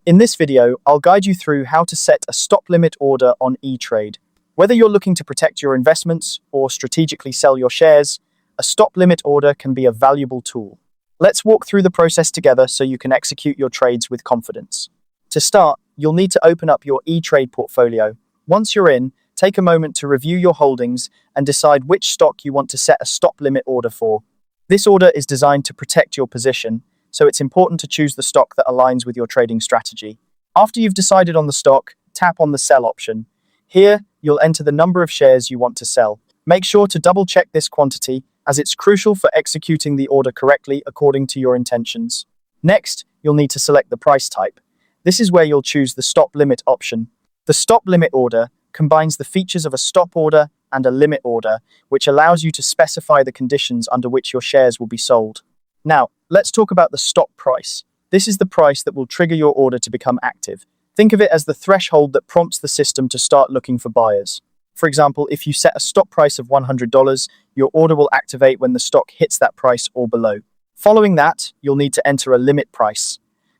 In this video, I'll guide you through how to set a stop limit order on Etrade. Whether you're looking to protect your investments or strategically sell your shares, a stop limit order can be a valuable tool. Let's walk through the process together so you can execute your trades with confidence. To start, you'll need to open up your Etrade portfolio. Once you're in, take a moment to review your holdings and decide which stock you want to set a stop limit order for. This order is designed to protect your position, so it's important to choose the stock that aligns with your trading strategy. After you've decided on the stock, tap on the sell option. Here, you'll enter the number of shares you want to sell. Make sure to double-check this quantity, as it's crucial for executing the order correctly according to your intentions. Next, you'll need to select the price type. This is where you'll choose the stop limit option. The stop limit order combines the features of a stop order and a limit order, which allows you to specify the conditions under which your shares will be sold. Now, let's talk about the stop price. This is the price that will trigger your order to become active. Think of it as the threshold that prompts the system to start looking for buyers. For example, if you set a stop price of $100, your order will activate when the stock hits that price or below. Following that, you'll need to enter a limit price.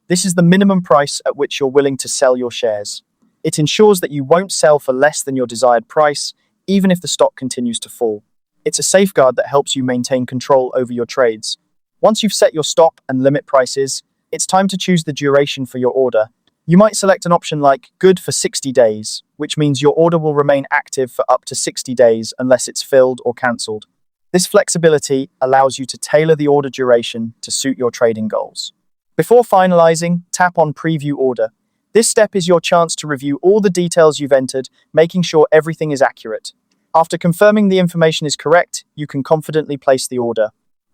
This is the minimum price at which you're willing to sell your shares. It ensures that you won't sell for less than your desired price, even if the stock continues to fall. It's a safeguard that helps you maintain control over your trades. Once you've set your stop and limit prices, it's time to choose the duration for your order. You might select an option like good for 60 days, which means your order will remain active for up to 60 days unless it's filled or cancelled. This flexibility allows you to tailor the order duration to suit your trading goals. Before finalizing, tap on Preview Order. This step is your chance to review all the details you've entered, making sure everything is accurate. After confirming the information is correct, you can confidently place the order.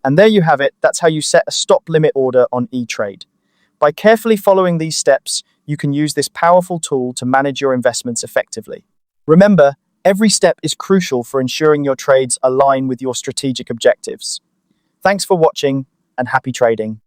And there you have it. That's how you set a stop limit order on Etrade. By carefully following these steps, you can use this powerful tool to manage your investments effectively. Remember, every step is crucial for ensuring your trades align with your strategic objectives. Thanks for watching and happy trading.